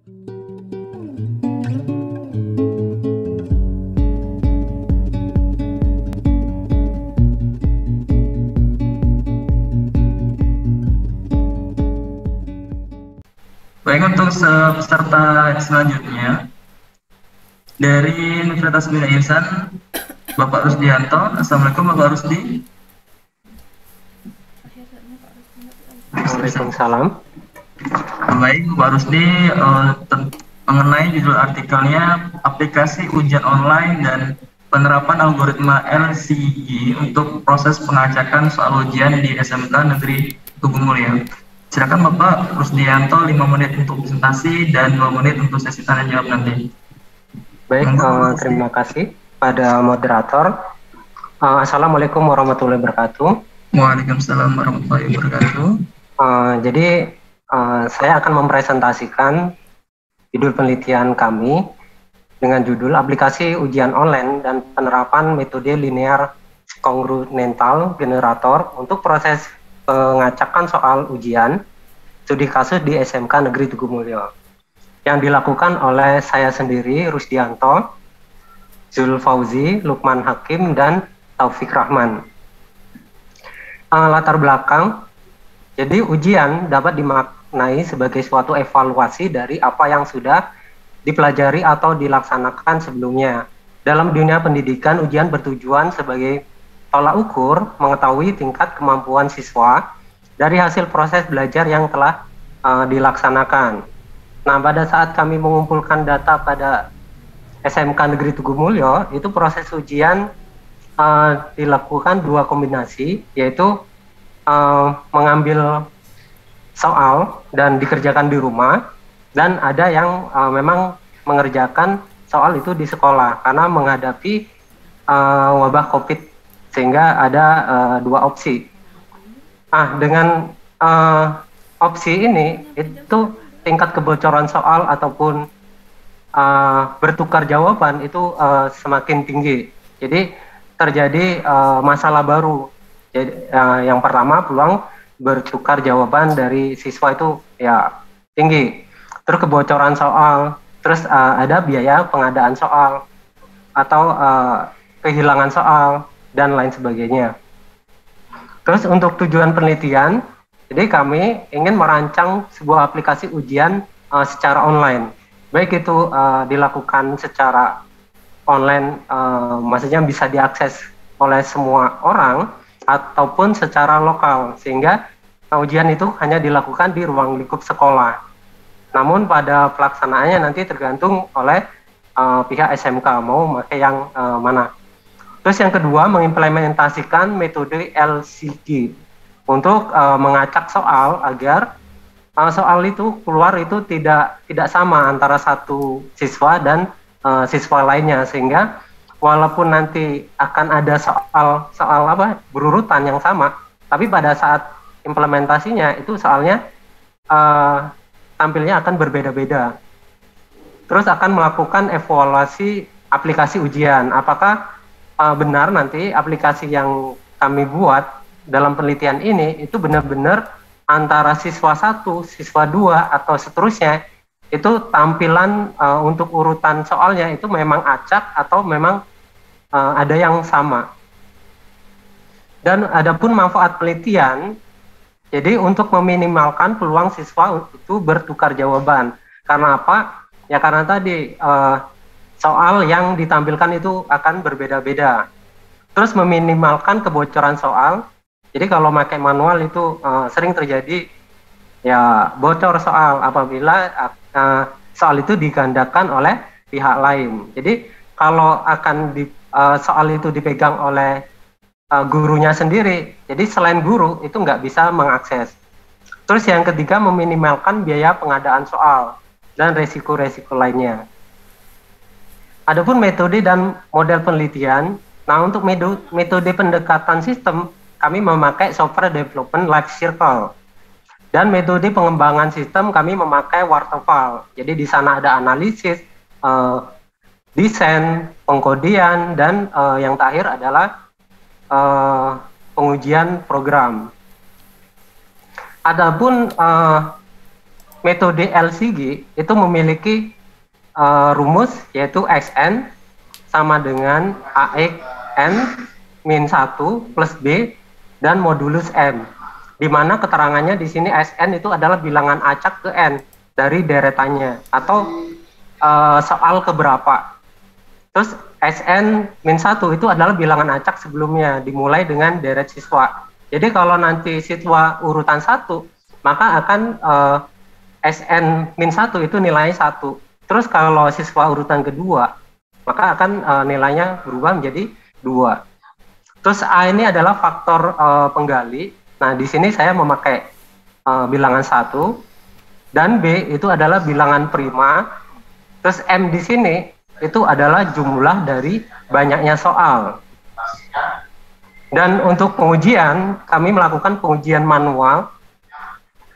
Baik, untuk peserta selanjutnya dari Universitas Bina Insan, Bapak Rusdianto. Assalamualaikum Bapak Rusdi. Waalaikumsalam. Baik Bapak Rusdi, mengenai judul artikelnya aplikasi ujian online dan penerapan algoritma LCG untuk proses pengacakan soal ujian di SMK Negeri Tugumulya. Silakan Bapak Rusdianto, 5 menit untuk presentasi dan 2 menit untuk sesi tanya jawab nanti. Baik, terima kasih pada moderator. Assalamualaikum warahmatullahi wabarakatuh. Waalaikumsalam warahmatullahi wabarakatuh. Jadi saya akan mempresentasikan judul penelitian kami dengan judul aplikasi ujian online dan penerapan metode linear kongruental generator untuk proses pengacakan soal ujian studi kasus di SMK Negeri Tugumulya yang dilakukan oleh saya sendiri, Rusdianto, Zul Fauzi, Lukman Hakim, dan Taufik Rahman. Latar belakang, jadi ujian dapat dimaknai sebagai suatu evaluasi dari apa yang sudah dipelajari atau dilaksanakan sebelumnya. Dalam dunia pendidikan, ujian bertujuan sebagai tolak ukur mengetahui tingkat kemampuan siswa dari hasil proses belajar yang telah dilaksanakan. Nah, pada saat kami mengumpulkan data pada SMK Negeri Tugumulya, itu proses ujian dilakukan dua kombinasi, yaitu mengambil soal dan dikerjakan di rumah, dan ada yang memang mengerjakan soal itu di sekolah karena menghadapi wabah COVID, sehingga ada dua opsi. Dengan opsi ini itu tingkat kebocoran soal ataupun bertukar jawaban itu semakin tinggi. Jadi terjadi masalah baru. Jadi, yang pertama, peluang bertukar jawaban dari siswa itu ya tinggi. Terus kebocoran soal, terus ada biaya pengadaan soal atau kehilangan soal dan lain sebagainya. Terus untuk tujuan penelitian, jadi kami ingin merancang sebuah aplikasi ujian secara online. Baik itu dilakukan secara online, maksudnya bisa diakses oleh semua orang, ataupun secara lokal, sehingga ujian itu hanya dilakukan di ruang lingkup sekolah. Namun pada pelaksanaannya nanti tergantung oleh pihak SMK mau pakai yang mana. Terus yang kedua, mengimplementasikan metode LCG untuk mengacak soal agar soal itu keluar itu tidak sama antara satu siswa dan siswa lainnya, sehingga walaupun nanti akan ada soal berurutan yang sama, tapi pada saat implementasinya itu soalnya tampilnya akan berbeda-beda. Terus akan melakukan evaluasi aplikasi ujian, apakah benar nanti aplikasi yang kami buat dalam penelitian ini itu benar-benar antara siswa 1, siswa 2 atau seterusnya itu tampilan untuk urutan soalnya itu memang acak atau memang ada yang sama. Dan adapun manfaat penelitian, jadi untuk meminimalkan peluang siswa itu bertukar jawaban. Karena apa? Ya karena tadi soal yang ditampilkan itu akan berbeda-beda. Terus meminimalkan kebocoran soal. Jadi kalau pakai manual itu sering terjadi ya bocor soal apabila soal itu digandakan oleh pihak lain. Jadi kalau akan soal itu dipegang oleh gurunya sendiri, jadi selain guru itu nggak bisa mengakses. Terus yang ketiga, meminimalkan biaya pengadaan soal dan resiko-resiko lainnya. Adapun metode dan model penelitian, nah untuk metode pendekatan sistem, kami memakai software development life circle. Dan metode pengembangan sistem kami memakai waterfall. Jadi di sana ada analisis, desain, pengkodian, dan yang terakhir adalah pengujian program. Adapun metode LCG itu memiliki rumus yaitu XN sama dengan AX N min 1 plus B dan modulus M, di mana keterangannya di sini SN itu adalah bilangan acak ke N dari deretannya atau soal keberapa. Terus SN min 1 itu adalah bilangan acak sebelumnya dimulai dengan deret siswa. Jadi kalau nanti siswa urutan 1, maka akan SN min 1 itu nilainya 1. Terus kalau siswa urutan kedua, maka akan nilainya berubah menjadi 2. Terus A ini adalah faktor penggali. Nah, di sini saya memakai bilangan 1 dan B itu adalah bilangan prima. Terus M di sini itu adalah jumlah dari banyaknya soal. Dan untuk pengujian, kami melakukan pengujian manual.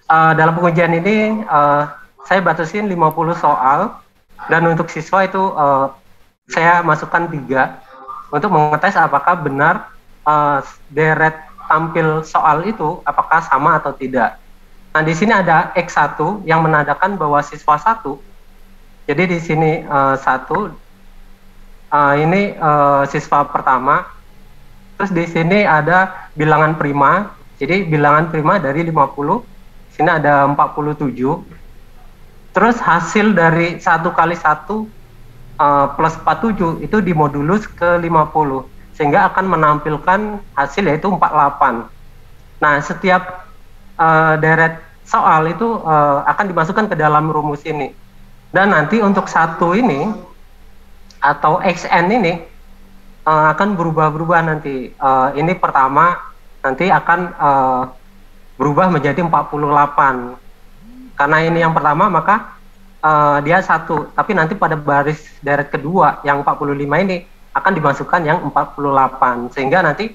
Dalam pengujian ini saya batasin 50 soal, dan untuk siswa itu saya masukkan 3 untuk mengetes apakah benar deret tampil soal itu apakah sama atau tidak. Nah, di sini ada X1 yang menandakan bahwa siswa 1. Jadi di sini 1 ini siswa pertama. Terus di sini ada bilangan prima. Jadi bilangan prima dari 50. Sini ada 47. Terus hasil dari 1 kali 1 plus 47 itu dimodulus ke 50. Sehingga akan menampilkan hasil yaitu 48. Nah, setiap deret soal itu akan dimasukkan ke dalam rumus ini. Dan nanti untuk 1 ini atau XN ini akan berubah-berubah nanti. Ini pertama nanti akan berubah menjadi 48. Karena ini yang pertama maka dia 1. Tapi nanti pada baris deret kedua yang 45 ini akan dimasukkan yang 48. Sehingga nanti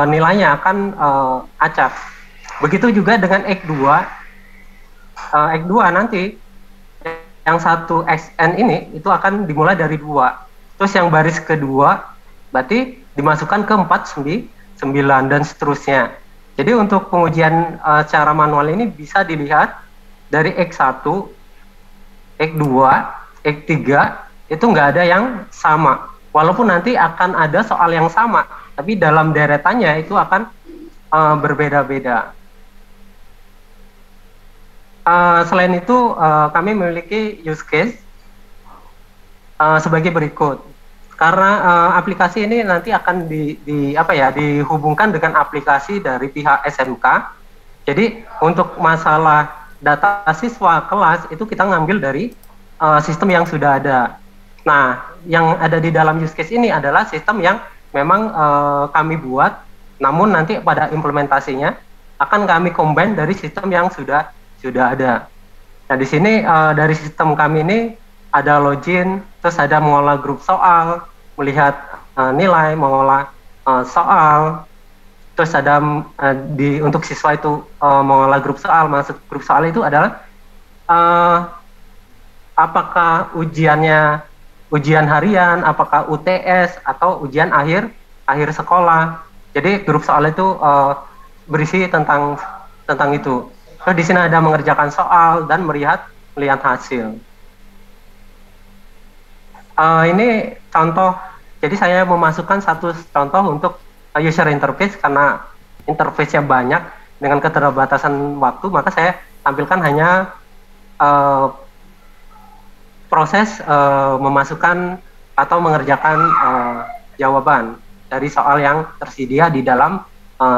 nilainya akan acak. Begitu juga dengan X2. X2 nanti yang 1 XN ini itu akan dimulai dari 2. Terus yang baris kedua berarti dimasukkan ke 49 dan seterusnya. Jadi untuk pengujian secara manual ini bisa dilihat dari X1, X2, X3 itu nggak ada yang sama. Walaupun nanti akan ada soal yang sama, tapi dalam deretannya itu akan berbeda-beda. Selain itu kami memiliki use case sebagai berikut. Karena aplikasi ini nanti akan dihubungkan dengan aplikasi dari pihak SMK. Jadi untuk masalah data siswa kelas itu kita ngambil dari sistem yang sudah ada. Nah, yang ada di dalam use case ini adalah sistem yang memang kami buat, namun nanti pada implementasinya akan kami combine dari sistem yang sudah ada. Nah, di sini dari sistem kami ini ada login, terus ada mengolah grup soal, melihat nilai, mengolah soal, terus ada untuk siswa itu mengolah grup soal. Masuk grup soal itu adalah apakah ujiannya ujian harian, apakah UTS atau ujian akhir sekolah. Jadi grup soal itu berisi tentang itu. Terus di sini ada mengerjakan soal dan melihat hasil. Ini contoh. Jadi saya memasukkan satu contoh untuk user interface karena interface-nya banyak dengan keterbatasan waktu, maka saya tampilkan hanya proses memasukkan atau mengerjakan jawaban dari soal yang tersedia di dalam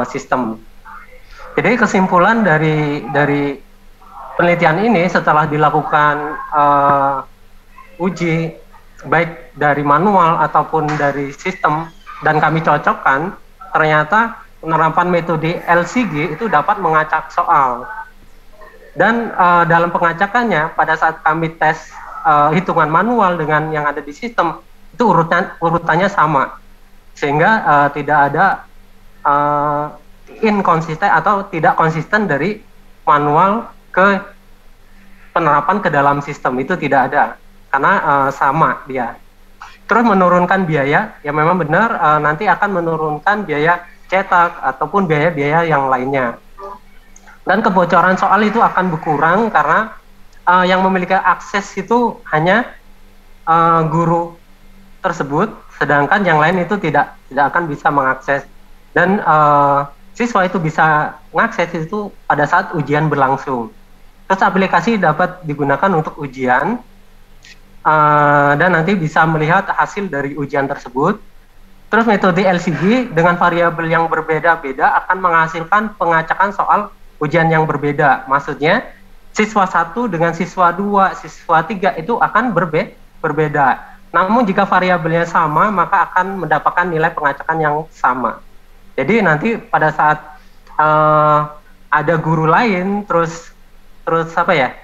sistem. Jadi kesimpulan dari penelitian ini setelah dilakukan uji baik dari manual ataupun dari sistem dan kami cocokkan, ternyata penerapan metode LCG itu dapat mengacak soal. Dan dalam pengacakannya pada saat kami tes hitungan manual dengan yang ada di sistem itu urutannya sama, sehingga tidak ada inkonsisten atau tidak konsisten dari manual ke penerapan ke dalam sistem, itu tidak ada karena sama dia. Terus menurunkan biaya, ya memang benar nanti akan menurunkan biaya cetak ataupun biaya-biaya yang lainnya. Dan kebocoran soal itu akan berkurang karena yang memiliki akses itu hanya guru tersebut, sedangkan yang lain itu tidak akan bisa mengakses. Dan siswa itu bisa mengakses itu pada saat ujian berlangsung. Terus aplikasi dapat digunakan untuk ujian dan nanti bisa melihat hasil dari ujian tersebut. Terus metode LCG dengan variabel yang berbeda-beda akan menghasilkan pengacakan soal ujian yang berbeda. Maksudnya siswa 1 dengan siswa 2, siswa 3 itu akan berbeda. Namun jika variabelnya sama, maka akan mendapatkan nilai pengacakan yang sama. Jadi nanti pada saat ada guru lain terus apa ya,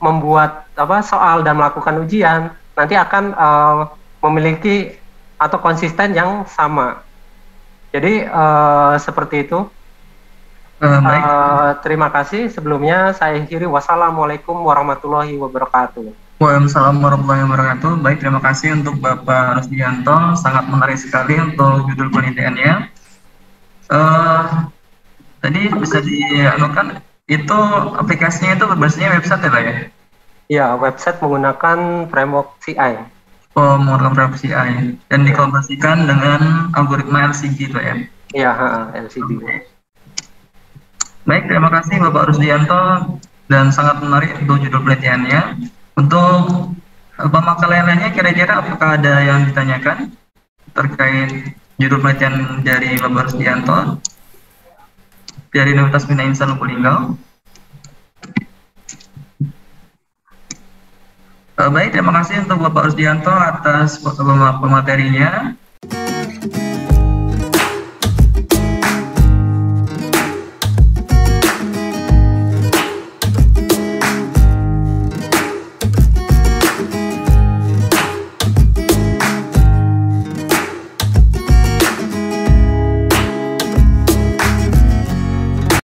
membuat soal dan melakukan ujian, nanti akan memiliki atau konsisten yang sama. Jadi seperti itu. Baik. Terima kasih. Sebelumnya saya akhiri. Wassalamualaikum warahmatullahi wabarakatuh. Waalaikumsalam warahmatullahi wabarakatuh. Baik, terima kasih untuk Bapak Rusdianto. Sangat menarik sekali untuk judul penelitiannya. Tadi bisa dianukan itu aplikasinya itu berbasisnya website ya Pak ya? Ya, website menggunakan framework CI. Oh, menggunakan framework CI dan dikombinasikan dengan algoritma LCG itu ya? Iya, LCG. Okay. Baik, terima kasih Bapak Rusdianto dan sangat menarik untuk judul penelitiannya. Untuk pemakalan lainnya kira-kira apakah ada yang ditanyakan terkait judul penelitian dari Bapak Rusdianto dari Universitas Bina Insan Lubuk Linggau? Baik, terima kasih untuk Bapak Rusdianto atas pematerinya.